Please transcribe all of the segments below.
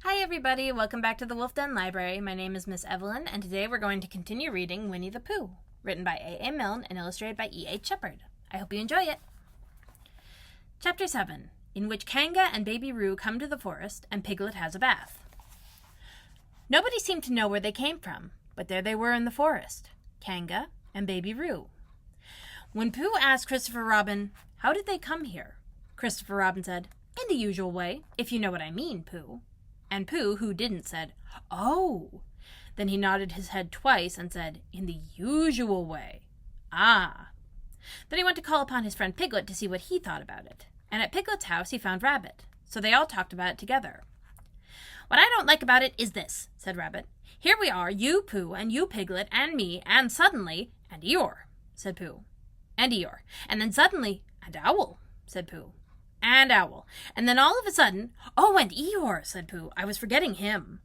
Hi everybody, welcome back to the Wolf Den Library. My name is Miss Evelyn, and today we're going to continue reading Winnie the Pooh, written by A. Milne and illustrated by E. Shepard. I hope you enjoy it. Chapter 7, in which Kanga and Baby Roo come to the forest and Piglet has a bath. Nobody seemed to know where they came from, but there they were in the forest, Kanga and Baby Roo. When Pooh asked Christopher Robin, "How did they come here?" Christopher Robin said, "In the usual way, if you know what I mean, Pooh." And Pooh, who didn't, said, "Oh." Then he nodded his head twice and said, "In the usual way. Ah." Then he went to call upon his friend Piglet to see what he thought about it. And at Piglet's house he found Rabbit, so they all talked about it together. "What I don't like about it is this," said Rabbit. "Here we are, you Pooh, and you Piglet, and me, and suddenly—" "And Eeyore," said Pooh. "And Eeyore. And then suddenly—" "And Owl," said Pooh. "And Owl. And then all of a sudden—" "Oh, and Eeyore," said Pooh. "I was forgetting him."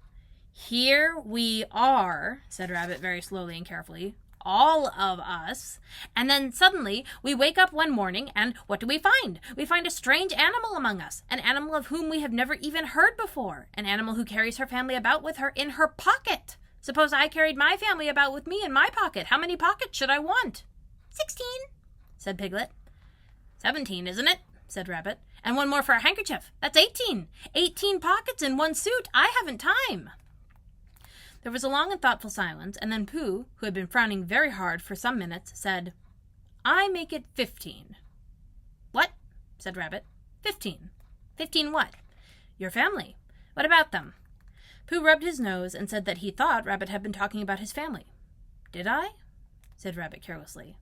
"Here we are," said Rabbit very slowly and carefully, "all of us. And then suddenly we wake up one morning and what do we find? We find a strange animal among us, an animal of whom we have never even heard before, an animal who carries her family about with her in her pocket. Suppose I carried my family about with me in my pocket. How many pockets should I want?" 16, said Piglet. 17, isn't it?" said Rabbit. "And one more for a handkerchief. That's 18. 18 pockets in one suit. I haven't time." There was a long and thoughtful silence, and then Pooh, who had been frowning very hard for some minutes, said, "I make it 15. "What?" said Rabbit. 15. 15 what?" "Your family. What about them?" Pooh rubbed his nose and said that he thought Rabbit had been talking about his family. "Did I?" said Rabbit carelessly.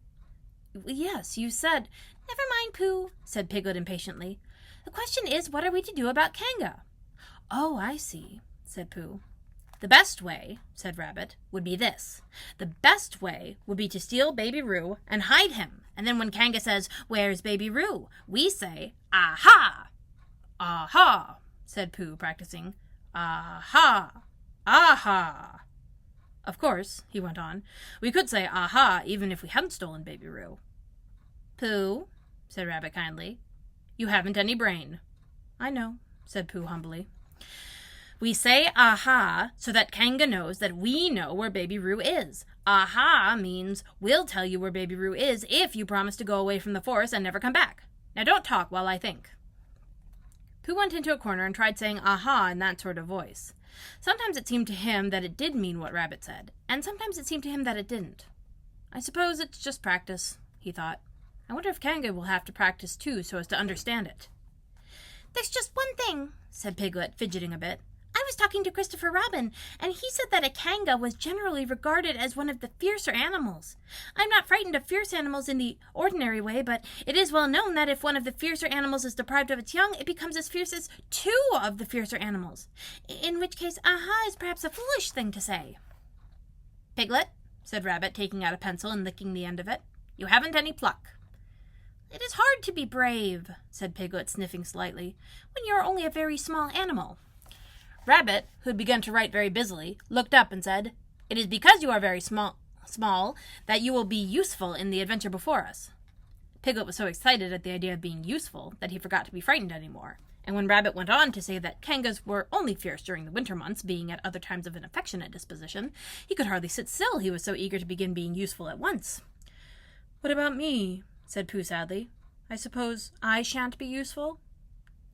"Yes, you said—" "Never mind, Pooh," said Piglet impatiently. "The question is, what are we to do about Kanga?" "Oh, I see," said Pooh. "The best way," said Rabbit, "would be this. The best way would be to steal Baby Roo and hide him, and then when Kanga says, 'Where's Baby Roo?' we say, 'Aha!'" "Aha!" said Pooh, practicing. "Aha! Aha!" "Of course," he went on, "we could say 'aha' even if we hadn't stolen Baby Roo." "Pooh," said Rabbit kindly, "you haven't any brain." "I know," said Pooh humbly. "We say 'aha' so that Kanga knows that we know where Baby Roo is. 'Aha' means we'll tell you where Baby Roo is if you promise to go away from the forest and never come back. Now don't talk while I think." Pooh went into a corner and tried saying 'aha' in that sort of voice. Sometimes it seemed to him that it did mean what Rabbit said, and sometimes it seemed to him that it didn't. "I suppose it's just practice," he thought. "I wonder if Kanga will have to practice too so as to understand it." "There's just one thing," said Piglet, fidgeting a bit. "I was talking to Christopher Robin, and he said that a Kanga was generally regarded as one of the fiercer animals. I'm not frightened of fierce animals in the ordinary way, but it is well known that if one of the fiercer animals is deprived of its young, it becomes as fierce as 2 of the fiercer animals. In which case, 'aha' is perhaps a foolish thing to say." "Piglet," said Rabbit, taking out a pencil and licking the end of it, "you haven't any pluck." "It is hard to be brave," said Piglet, sniffing slightly, "when you are only a very small animal." Rabbit, who had begun to write very busily, looked up and said, "It is because you are very small that you will be useful in the adventure before us." Piglet was so excited at the idea of being useful that he forgot to be frightened any more, and when Rabbit went on to say that Kangas were only fierce during the winter months, being at other times of an affectionate disposition, he could hardly sit still, he was so eager to begin being useful at once. "What about me?" said Pooh sadly. "I suppose I shan't be useful?"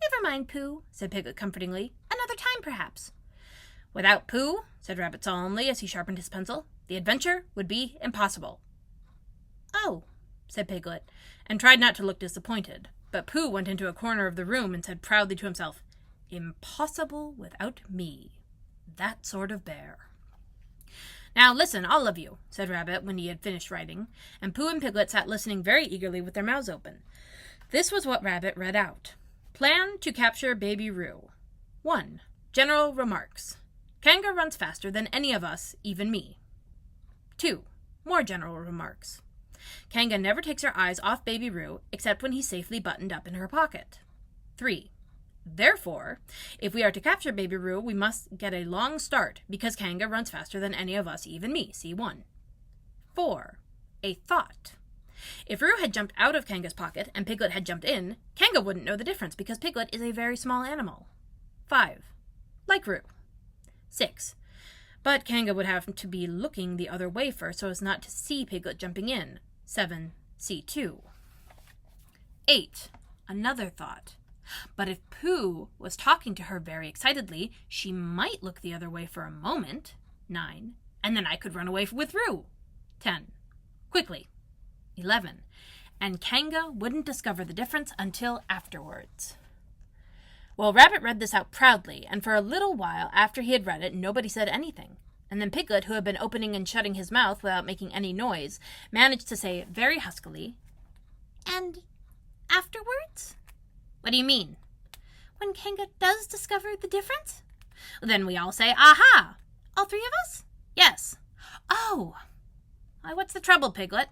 "Never mind, Pooh," said Piglet comfortingly. "Another time, perhaps." "Without Pooh," said Rabbit solemnly as he sharpened his pencil, "the adventure would be impossible." "Oh," said Piglet, and tried not to look disappointed, but Pooh went into a corner of the room and said proudly to himself, "Impossible without me. That sort of bear." "Now listen, all of you," said Rabbit when he had finished writing, and Pooh and Piglet sat listening very eagerly with their mouths open. This was what Rabbit read out. "Plan to capture Baby Roo. 1. General remarks. Kanga runs faster than any of us, even me. 2. More general remarks. Kanga never takes her eyes off Baby Roo except when he's safely buttoned up in her pocket. 3. Therefore, if we are to capture Baby Roo, we must get a long start because Kanga runs faster than any of us, even me, C1. 4. A thought. If Roo had jumped out of Kanga's pocket and Piglet had jumped in, Kanga wouldn't know the difference because Piglet is a very small animal. 5. like Roo. 6. But Kanga would have to be looking the other way first so as not to see Piglet jumping in. 7. C2. 8. Another thought. But if Pooh was talking to her very excitedly, she might look the other way for a moment. 9. And then I could run away with Roo. 10. Quickly. 11. And Kanga wouldn't discover the difference until afterwards. Well, Rabbit read this out proudly, and for a little while after he had read it, nobody said anything. And then Piglet, who had been opening and shutting his mouth without making any noise, managed to say very huskily, "And afterwards?" "What do you mean?" "When Kanga does discover the difference?" "Then we all say, 'Aha!'" "All 3 of us?" "Yes." "Oh." "Why, what's the trouble, Piglet?"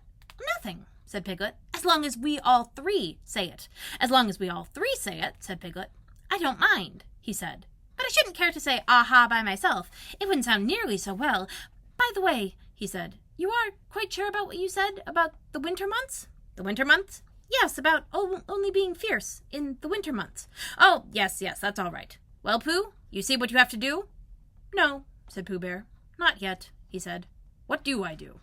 "Nothing," said Piglet, "as long as we all 3 say it." "As long as we all 3 say it," said Piglet. "I don't mind," he said. "But I shouldn't care to say 'aha' by myself. It wouldn't sound nearly so well. By the way," he said, "you are quite sure about what you said about the winter months?" "The winter months?" "Yes, about only being fierce in the winter months." "Oh, yes, that's all right. Well, Pooh, you see what you have to do?" "No," said Pooh Bear. "Not yet," he said. "What do I do?"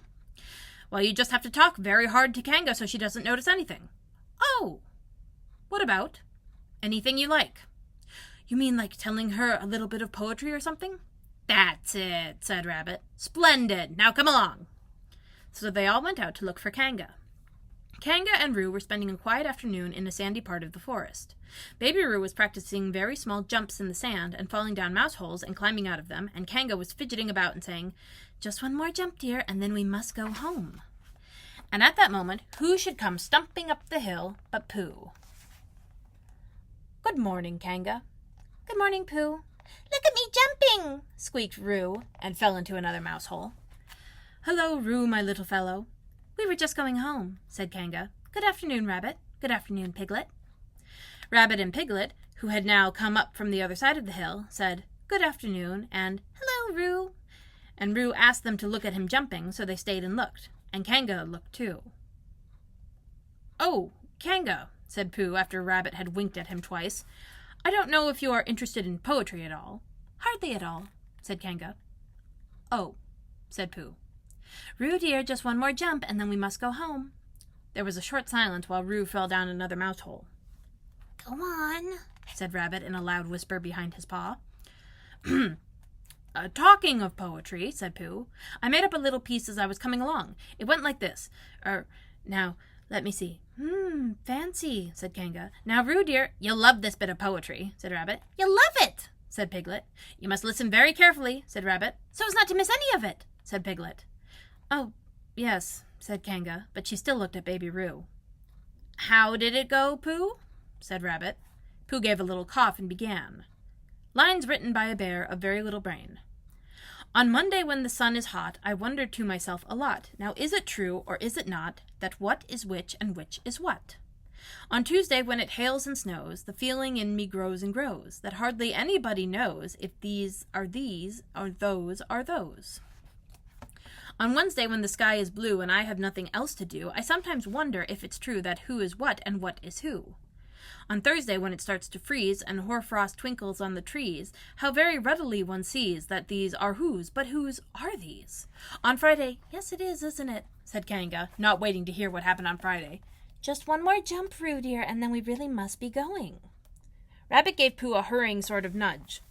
"Well, you just have to talk very hard to Kanga so she doesn't notice anything." "Oh." "What about?" "Anything you like." "You mean like telling her a little bit of poetry or something?" "That's it," said Rabbit. "Splendid. Now come along." So they all went out to look for Kanga. Kanga and Roo were spending a quiet afternoon in a sandy part of the forest. Baby Roo was practicing very small jumps in the sand and falling down mouse holes and climbing out of them, and Kanga was fidgeting about and saying, "Just one more jump, dear, and then we must go home." And at that moment, who should come stumping up the hill but Pooh. "Good morning, Kanga." "Good morning, Pooh." "Look at me jumping," squeaked Roo, and fell into another mouse hole. "Hello, Roo, my little fellow." "We were just going home," said Kanga. "Good afternoon, Rabbit. Good afternoon, Piglet." Rabbit and Piglet, who had now come up from the other side of the hill, said, "Good afternoon," and "Hello, Roo." And Roo asked them to look at him jumping, so they stayed and looked. And Kanga looked too. "Oh, Kanga," said Pooh after Rabbit had winked at him twice, "I don't know if you are interested in poetry at all." "Hardly at all," said Kanga. "Oh," said Pooh. "Roo, dear, just one more jump, and then we must go home." There was a short silence while Roo fell down another mouse hole. "Go on," said Rabbit in a loud whisper behind his paw. "Talking of poetry," said Pooh, "I made up a little piece as I was coming along. It went like this. Now, let me see." Fancy," said Kanga. "Now, Roo, dear—" "You'll love this bit of poetry," said Rabbit. "You'll love it," said Piglet. "You must listen very carefully," said Rabbit. "So as not to miss any of it," said Piglet. "Oh, yes," said Kanga, but she still looked at Baby Roo. "How did it go, Pooh?" said Rabbit. Pooh gave a little cough and began. Lines written by a bear of very little brain. "On Monday when the sun is hot, I wondered to myself a lot. Now is it true, or is it not, that what is which and which is what? On Tuesday when it hails and snows, the feeling in me grows and grows, that hardly anybody knows if these, or those are those. On Wednesday when the sky is blue and I have nothing else to do, I sometimes wonder if it's true that who is what and what is who. On Thursday when it starts to freeze and hoarfrost twinkles on the trees, how very readily one sees that these are whose, but whose are these? On Friday—" "Yes, it is, isn't it?" said Kanga, not waiting to hear what happened on Friday. "Just one more jump, Roo, dear, and then we really must be going." Rabbit gave Pooh a hurrying sort of nudge.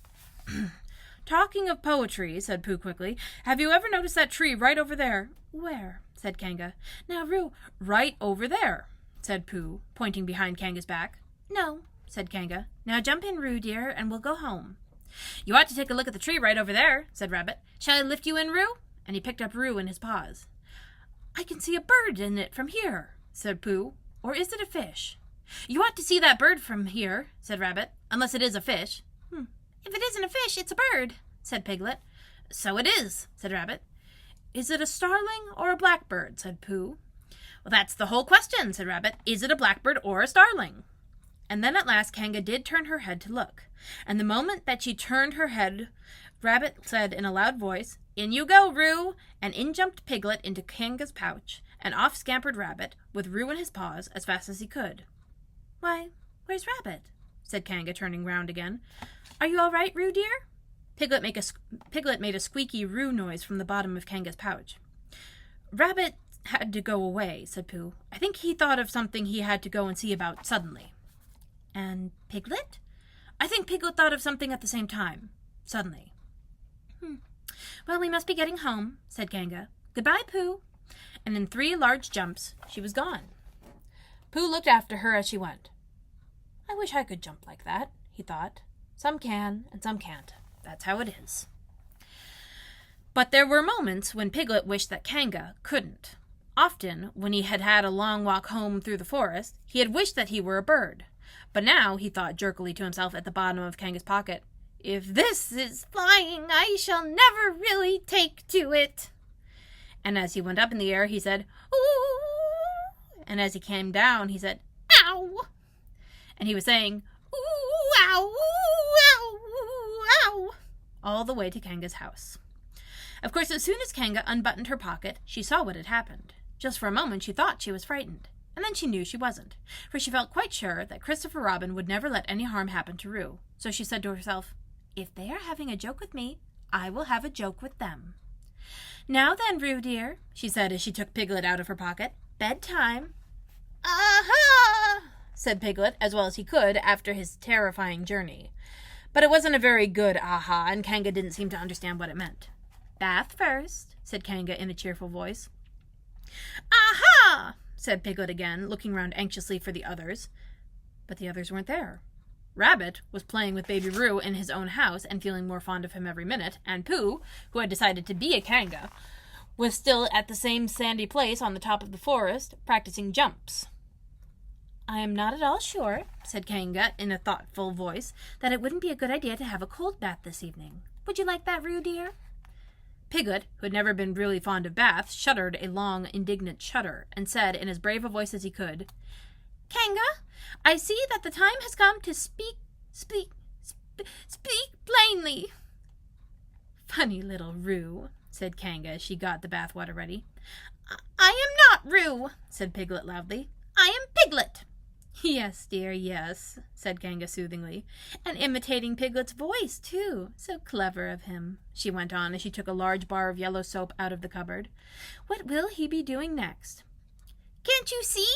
"Talking of poetry," said Pooh quickly, "have you ever noticed that tree right over there?" "Where?" said Kanga. "Now, Roo—" "Right over there," said Pooh, pointing behind Kanga's back. "No," said Kanga. "Now jump in, Roo, dear, and we'll go home." "You ought to take a look at the tree right over there," said Rabbit. "Shall I lift you in, Roo?" And he picked up Roo in his paws. "I can see a bird in it from here," said Pooh. "Or is it a fish?" "You ought to see that bird from here," said Rabbit, "unless it is a fish." "If it isn't a fish, it's a bird," said Piglet. "So it is," said Rabbit. "Is it a starling or a blackbird?" said Pooh. "Well, that's the whole question," said Rabbit. "Is it a blackbird or a starling?" And then at last Kanga did turn her head to look. And the moment that she turned her head, Rabbit said in a loud voice, "In you go, Roo!" And in jumped Piglet into Kanga's pouch, and off scampered Rabbit, with Roo in his paws, as fast as he could. "Why, where's Rabbit?" said Kanga, turning round again. "Are you all right, Roo, dear?" Piglet made a squeaky roo noise from the bottom of Kanga's pouch. Rabbit had to go away, said Pooh. I think he thought of something he had to go and see about suddenly. And Piglet? I think Piglet thought of something at the same time, suddenly. Well, we must be getting home, said Kanga. Goodbye, Pooh. And in 3 large jumps, she was gone. Pooh looked after her as she went. I wish I could jump like that, he thought. Some can, and some can't. That's how it is. But there were moments when Piglet wished that Kanga couldn't. Often, when he had had a long walk home through the forest, he had wished that he were a bird. But now, he thought jerkily to himself at the bottom of Kanga's pocket, if this is flying, I shall never really take to it. And as he went up in the air, he said, ooh. And as he came down, he said, ow. And he was saying, ooh, ow, ooh, ow, ow, all the way to Kanga's house. Of course, as soon as Kanga unbuttoned her pocket, she saw what had happened. Just for a moment, she thought she was frightened. And then she knew she wasn't, for she felt quite sure that Christopher Robin would never let any harm happen to Roo. So she said to herself, if they are having a joke with me, I will have a joke with them. Now then, Roo dear, she said as she took Piglet out of her pocket, bedtime. Aha! Said Piglet, as well as he could after his terrifying journey. But it wasn't a very good aha, and Kanga didn't seem to understand what it meant. Bath first, said Kanga in a cheerful voice. Aha! Said Piglet again, looking round anxiously for the others. But the others weren't there. Rabbit was playing with Baby Roo in his own house and feeling more fond of him every minute, and Pooh, who had decided to be a Kanga, was still at the same sandy place on the top of the forest, practicing jumps. I am not at all sure, said Kanga in a thoughtful voice, that it wouldn't be a good idea to have a cold bath this evening. Would you like that, Roo dear? Piglet, who had never been really fond of baths, shuddered a long, indignant shudder, and said in as brave a voice as he could, Kanga, I see that the time has come to speak plainly. Funny little Roo, said Kanga as she got the bath water ready. I am not Roo, said Piglet loudly. I am Piglet. Yes, dear, yes, said Kanga soothingly, and imitating Piglet's voice, too. So clever of him, she went on as she took a large bar of yellow soap out of the cupboard. What will he be doing next? Can't you see?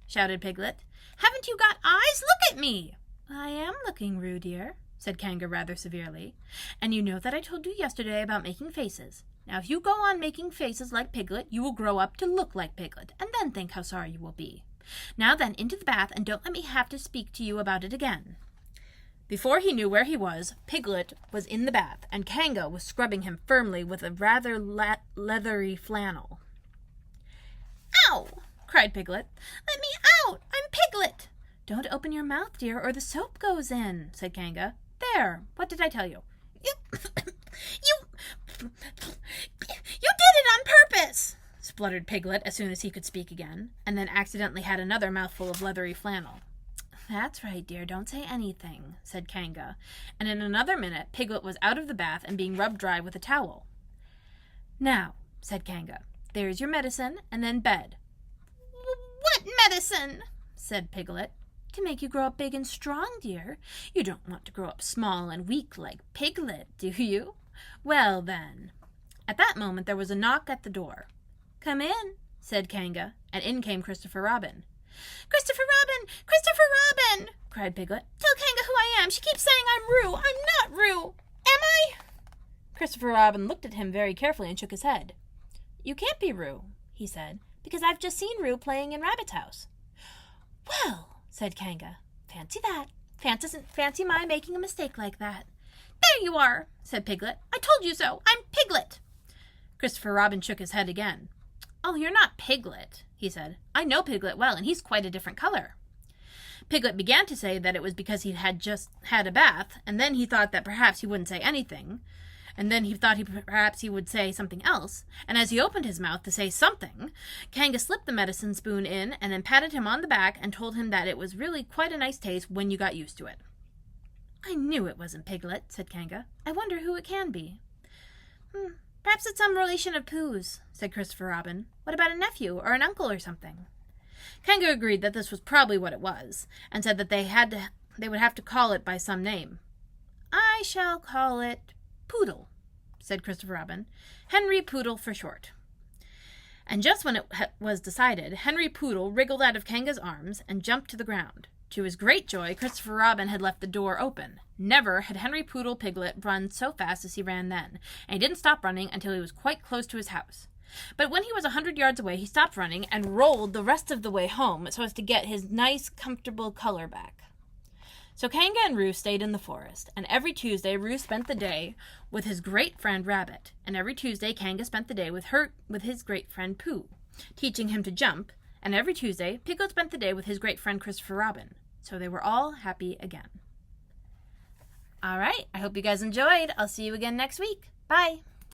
Shouted Piglet. Haven't you got eyes? Look at me. I am looking, Roo dear, said Kanga rather severely. And you know that I told you yesterday about making faces. Now, if you go on making faces like Piglet, you will grow up to look like Piglet, and then think how sorry you will be. Now then, into the bath, and don't let me have to speak to you about it again. Before he knew where he was, Piglet was in the bath, and Kanga was scrubbing him firmly with a rather leathery flannel. Ow! Cried Piglet. Let me out! I'm Piglet! Don't open your mouth, dear, or the soap goes in, said Kanga. There! What did I tell you? You did it on purpose! Spluttered Piglet as soon as he could speak again, and then accidentally had another mouthful of leathery flannel. That's right, dear, don't say anything, said Kanga, and in another minute Piglet was out of the bath and being rubbed dry with a towel. Now, said Kanga, there's your medicine, and then bed. What medicine? Said Piglet. To make you grow up big and strong, dear. You don't want to grow up small and weak like Piglet, do you? Well, then. At that moment there was a knock at the door. Come in, said Kanga, and in came Christopher Robin. Christopher Robin! Christopher Robin! Cried Piglet. Tell Kanga who I am. She keeps saying I'm Roo. I'm not Roo. Am I? Christopher Robin looked at him very carefully and shook his head. You can't be Roo, he said, because I've just seen Roo playing in Rabbit's house. Well, said Kanga, fancy that. Fancy my making a mistake like that. There you are, said Piglet. I told you so. I'm Piglet. Christopher Robin shook his head again. Oh, you're not Piglet, he said. I know Piglet well, and he's quite a different color. Piglet began to say that it was because he had just had a bath, and then he thought that perhaps he wouldn't say anything, and then he thought perhaps he would say something else, and as he opened his mouth to say something, Kanga slipped the medicine spoon in and then patted him on the back and told him that it was really quite a nice taste when you got used to it. I knew it wasn't Piglet, said Kanga. I wonder who it can be. Perhaps it's some relation of Pooh's, said Christopher Robin. What about a nephew or an uncle or something? Kanga agreed that this was probably what it was, and said that they would have to call it by some name. I shall call it Poodle," said Christopher Robin. "Henry Poodle for short." And just when it was decided, Henry Poodle wriggled out of Kanga's arms and jumped to the ground. To his great joy, Christopher Robin had left the door open. Never had Henry Poodle Piglet run so fast as he ran then, and he didn't stop running until he was quite close to his house. But when he was 100 yards away, he stopped running and rolled the rest of the way home so as to get his nice, comfortable color back. So Kanga and Roo stayed in the forest, and every Tuesday Roo spent the day with his great friend Rabbit, and every Tuesday Kanga spent the day with his great friend Pooh, teaching him to jump, and every Tuesday Piglet spent the day with his great friend Christopher Robin. So they were all happy again. All right, I hope you guys enjoyed. I'll see you again next week. Bye.